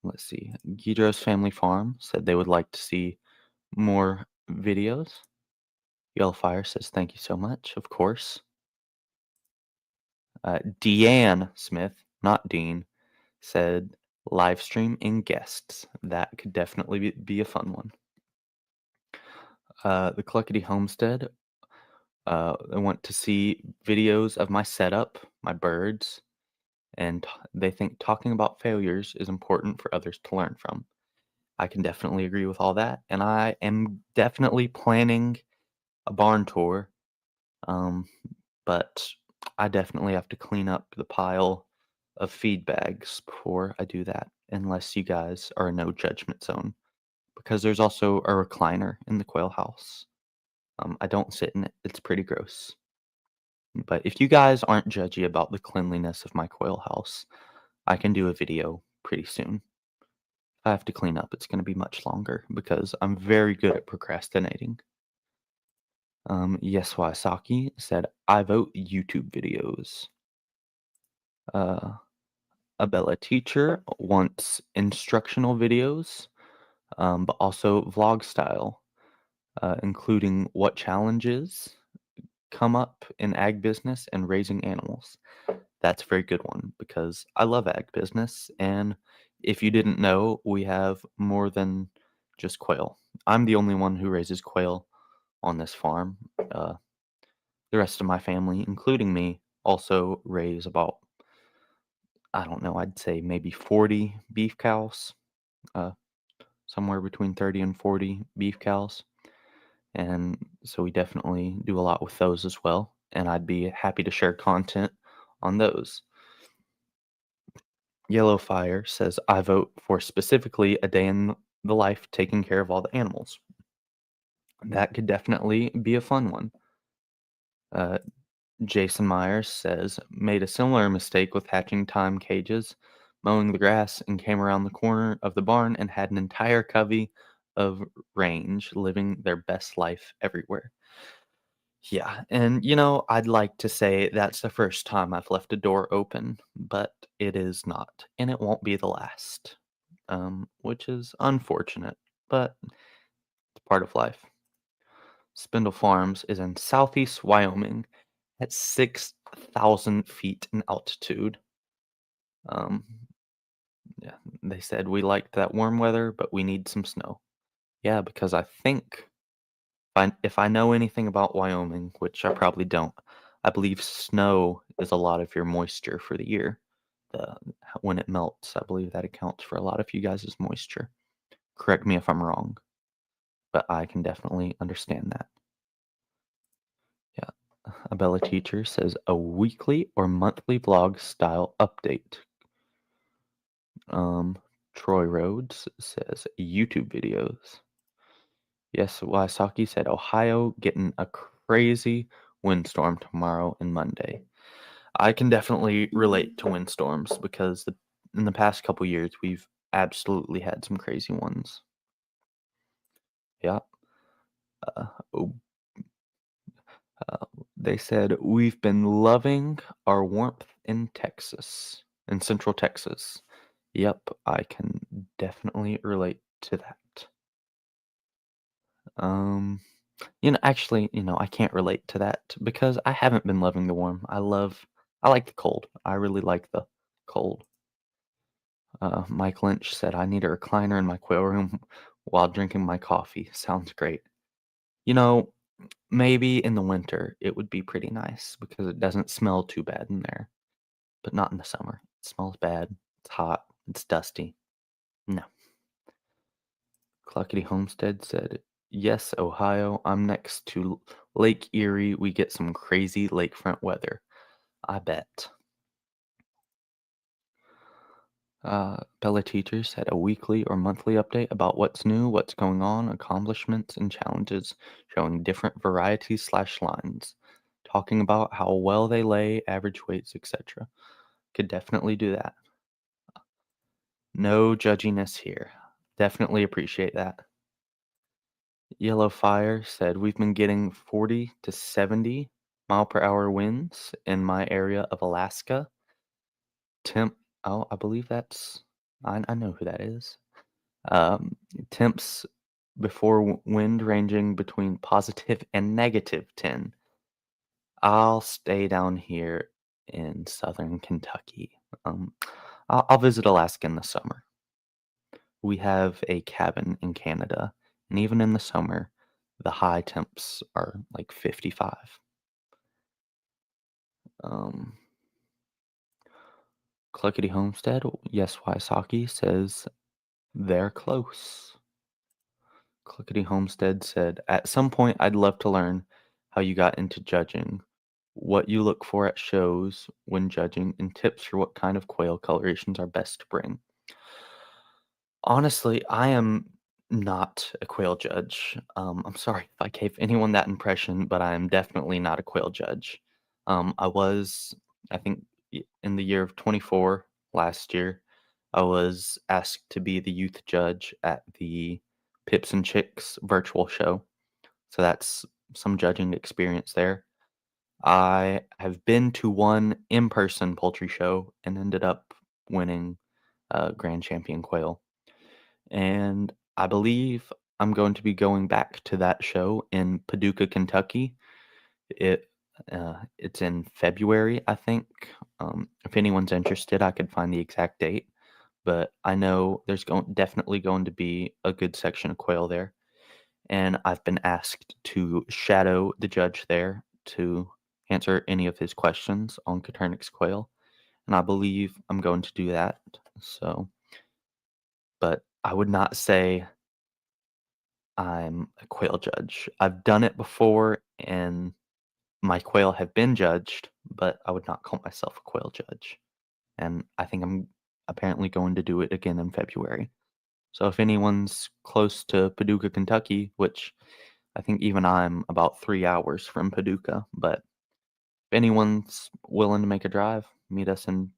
Let's see. Guidro's Family Farm said they would like to see more videos. Yellowfire says thank you so much, of course. Deanne Smith, not Dean, said live stream and guests. That could definitely be a fun one. The Cluckety Homestead. I want to see videos of my setup, my birds, and they think talking about failures is important for others to learn from. I can definitely agree with all that, and I am definitely planning a barn tour. Um, but I definitely have to clean up the pile of feed bags before I do that, unless you guys are a no judgment zone. Because there's also a recliner in the quail house. I don't sit in it, it's pretty gross. But if you guys aren't judgy about the cleanliness of my quail house, I can do a video pretty soon. If I have to clean up, it's going to be much longer because I'm very good at procrastinating. Yes, Saki said, "I vote YouTube videos." Uh, a Bella teacher wants instructional videos, but also vlog style, including what challenges come up in ag business and raising animals. That's a very good one because I love ag business and If you didn't know, we have more than just quail. I'm the only one who raises quail on this farm. Uh, the rest of my family, including me, also raise about, I don't know, I'd say maybe 40 beef cows, uh, somewhere between 30 and 40 beef cows. And so we definitely do a lot with those as well. And I'd be happy to share content on those. Yellow Fire says, I vote for specifically a day in the life taking care of all the animals. That could definitely be a fun one. Uh, Jason Myers says, made a similar mistake with hatching time cages, mowing the grass, and came around the corner of the barn and had an entire covey of range living their best life everywhere. Yeah, and I'd like to say that's the first time I've left a door open, but it is not, and it won't be the last, which is unfortunate, but it's part of life. Spindle Farms is in southeast Wyoming at 6,000 feet in altitude. Um, yeah, they said we liked that warm weather, but we need some snow. Yeah, because I think if I know anything about Wyoming, which I probably don't, I believe snow is a lot of your moisture for the year. The, when it melts, I believe that accounts for a lot of you guys' moisture. Correct me if I'm wrong, but I can definitely understand that. Yeah. A Bella teacher says a weekly or monthly vlog style update. Um, Troy Rhodes says YouTube videos. Yes, Wysocki said Ohio getting a crazy windstorm tomorrow and Monday. I can definitely relate to windstorms because in the past couple years we've absolutely had some crazy ones. Yeah. Uh, oh, uh, they said we've been loving our warmth in Texas, in Central Texas. Yep, I can definitely relate to that. Um, actually, I can't relate to that because I haven't been loving the warm. I like the cold. I really like the cold. Mike Lynch said, I need a recliner in my quail room while drinking my coffee. Sounds great. You know, maybe in the winter it would be pretty nice because it doesn't smell too bad in there, but not in the summer. It smells bad. It's hot. It's dusty. No. Cluckety Homestead said, yes, Ohio. I'm next to Lake Erie. We get some crazy lakefront weather. I bet. Bella Teachers had a weekly or monthly update about what's new, what's going on, accomplishments, and challenges, showing different varieties slash lines, talking about how well they lay, average weights, etc. Could definitely do that. No judginess here. Definitely appreciate that. Yellow Fire said we've been getting 40 to 70 mile per hour winds in my area of Alaska. Temp, oh, I believe I know who that is. Um, Temps before wind ranging between positive and negative 10. I'll stay down here in southern Kentucky. I'll visit Alaska in the summer. We have a cabin in Canada, and even in the summer, the high temps are like 55. Um, Cluckety Homestead, yes, Wysocki says they're close. Clickety Homestead said, at some point, I'd love to learn how you got into judging, what you look for at shows when judging, and tips for what kind of quail colorations are best to bring. Honestly, I am not a quail judge. I'm sorry if I gave anyone that impression, but I am definitely not a quail judge. I was, I think, in the year of 24 last year, I was asked to be the youth judge at the Pips and Chicks virtual show. So that's some judging experience there. I have been to one in person poultry show and ended up winning Grand Champion Quail. And I believe I'm going to be going back to that show in Paducah, Kentucky. It's in February, I think. If anyone's interested, I could find the exact date. but I know there's definitely going to be a good section of quail there, and I've been asked to shadow the judge there to answer any of his questions on Copernicus quail, and I believe I'm going to do that. So, but I would not say I'm a quail judge. I've done it before, and my quail have been judged, but I would not call myself a quail judge. And I think I'm apparently going to do it again in February. So if anyone's close to Paducah, Kentucky, which I think even I'm about 3 hours from Paducah, but if anyone's willing to make a drive, meet us in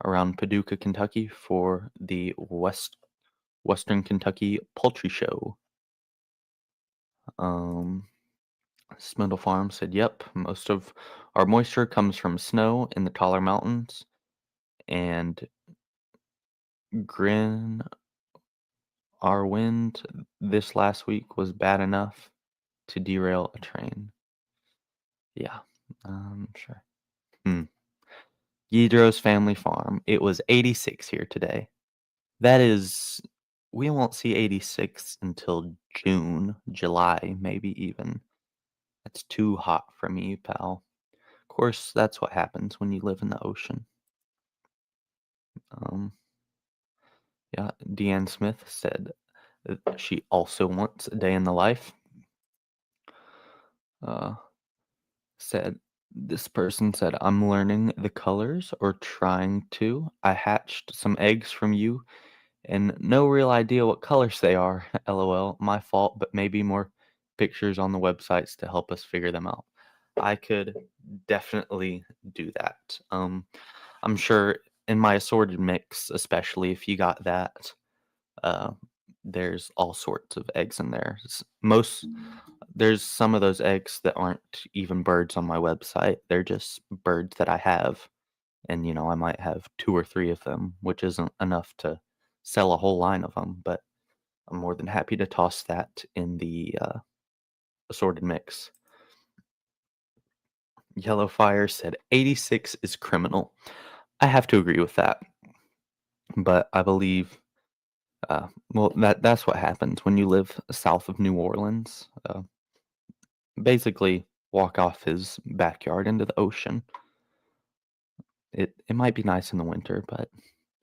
around Paducah, Kentucky for the Western Kentucky Poultry Show. Um, Smindle Farm said, "Yep, most of our moisture comes from snow in the taller mountains, and Grin, our wind this last week was bad enough to derail a train." Yeah, sure. Hmm. Yedro's family farm. It was 86 here today. That is, we won't see 86 until June, July, maybe even. That's too hot for me, pal. Of course, that's what happens when you live in the ocean. Um, yeah, Deanne Smith said that she also wants a day in the life. Uh, said this person said, "I'm learning the colors or trying to. I hatched some eggs from you and no real idea what colors they are. LOL. My fault, but maybe more pictures on the websites to help us figure them out." I could definitely do that. I'm sure in my assorted mix, especially if you got that, uh, there's all sorts of eggs in there. There's some of those eggs that aren't even birds on my website. They're just birds that I have, and I might have two or three of them, which isn't enough to sell a whole line of them. But I'm more than happy to toss that in the assorted mix. Yellow Fire said 86 is criminal. I have to agree with that, but I believe, well, that's what happens when you live south of New Orleans. Basically, walk off his backyard into the ocean. It might be nice in the winter, but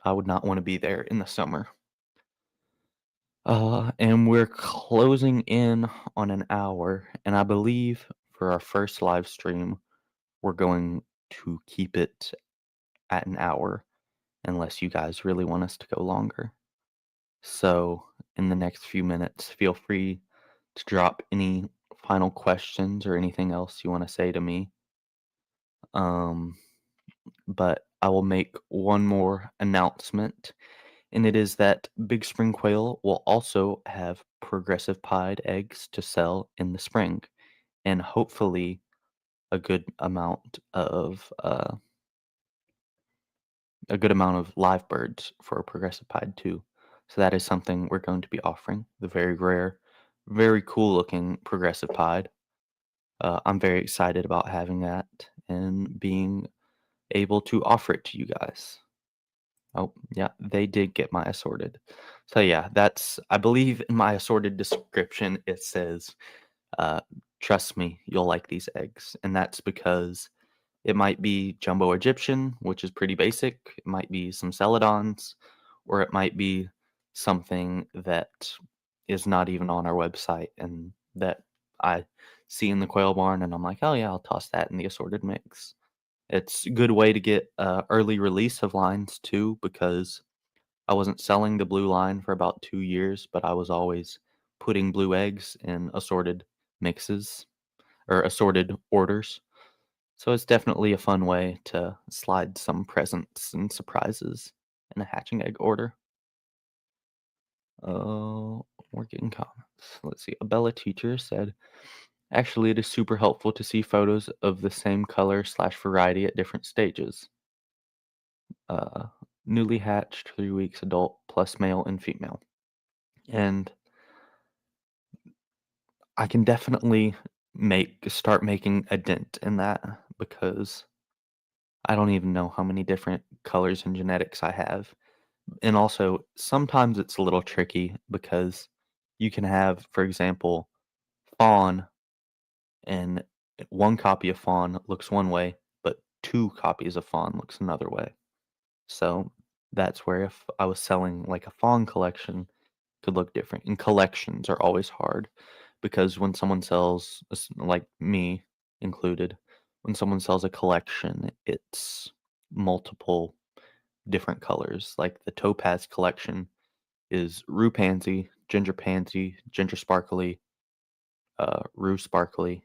I would not want to be there in the summer. And we're closing in on an hour, and I believe for our first live stream, we're going to keep it at an hour unless you guys really want us to go longer. So, in the next few minutes, feel free to drop any final questions or anything else you want to say to me. Um, but I will make one more announcement, and it is that Big Spring Quail will also have progressive pied eggs to sell in the spring, and hopefully a good amount of live birds for progressive pied too. So that is something we're going to be offering. The very rare, very cool looking progressive pied. I'm very excited about having that and being able to offer it to you guys. Oh, yeah, they did get my assorted. So yeah, I believe in my assorted description it says, uh, "Trust me, you'll like these eggs," and that's because it might be jumbo Egyptian, which is pretty basic. It might be some celadons, or it might be something that is not even on our website and that I see in the quail barn, and I'm like, oh yeah, I'll toss that in the assorted mix. It's a good way to get early release of lines too, because I wasn't selling the blue line for about 2 years, but I was always putting blue eggs in assorted mixes or assorted orders. So it's definitely a fun way to slide some presents and surprises in a hatching egg order. Oh, we're getting comments. Let's see. A Bella teacher said, "Actually, it is super helpful to see photos of the same color slash variety at different stages. Uh, Newly hatched, 3 weeks adult, plus male and female." And I can definitely start making a dent in that because I don't even know how many different colors and genetics I have. And also, sometimes it's a little tricky because you can have, for example, fawn, and one copy of fawn looks one way, but two copies of fawn looks another way. So that's where if I was selling like a fawn collection, could look different. And collections are always hard because when someone sells, like me included, when someone sells a collection, it's multiple different colors. Like the topaz collection is rue pansy, ginger sparkly, rue sparkly,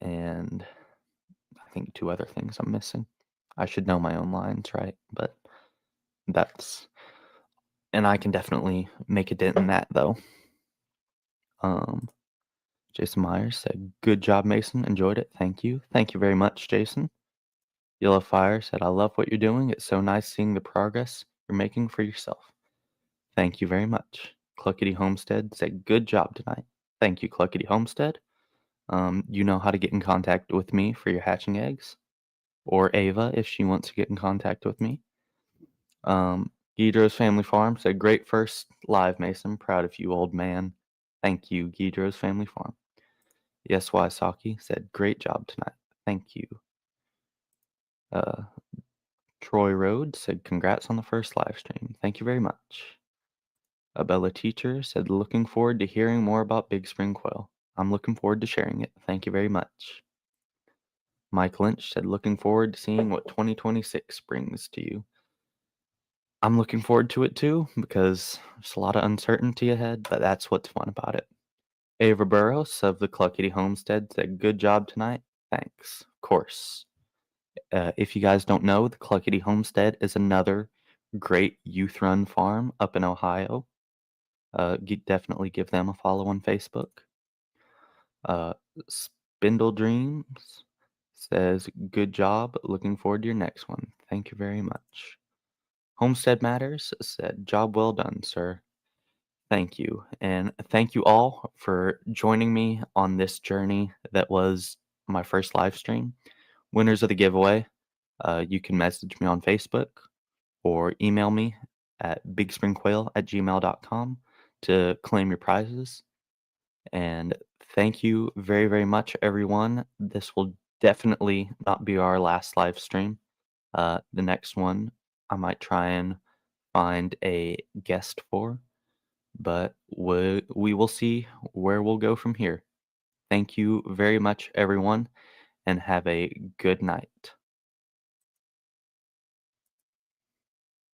and I think two other things I'm missing. I should know my own lines, right? But that's and I can definitely make a dent in that though. Um, Jason Myers said, "Good job, Mason. Enjoyed it. Thank you. Thank you very much, Jason." Yellow Fire said, "I love what you're doing. It's so nice seeing the progress you're making for yourself." Thank you very much. Cluckety Homestead said, "Good job tonight." Thank you, Cluckety Homestead. You know how to get in contact with me for your hatching eggs, or Ava if she wants to get in contact with me. Guidro's Family Farm said, "Great first live, Mason. Proud of you, old man." Thank you, Guidro's Family Farm. Yes, Saki said, "Great job tonight." Thank you. Uh, Troy Rhodes said, "Congrats on the first live stream." Thank you very much. Abella Teacher said, "Looking forward to hearing more about Big Spring Quail. I'm looking forward to sharing it. Thank you very much." Mike Lynch said, "Looking forward to seeing what 2026 brings to you." I'm looking forward to it too because there's a lot of uncertainty ahead, but that's what's fun about it. Ava Burrows of the Cluckety Homestead said, "Good job tonight. Thanks." Of course. If you guys don't know, the Cluckety Homestead is another great youth run farm up in Ohio. Definitely give them a follow on Facebook. Spindle Dreams says, "Good job. Looking forward to your next one. Thank you very much." Homestead Matters said, "Job well done, sir." Thank you. And thank you all for joining me on this journey that was my first live stream. Winners of the giveaway, you can message me on Facebook or email me at bigspringquail@gmail.com to claim your prizes. And thank you very, very much, everyone. This will definitely not be our last live stream. The next one, I might try and find a guest for, but we will see where we'll go from here. Thank you very much, everyone, and have a good night.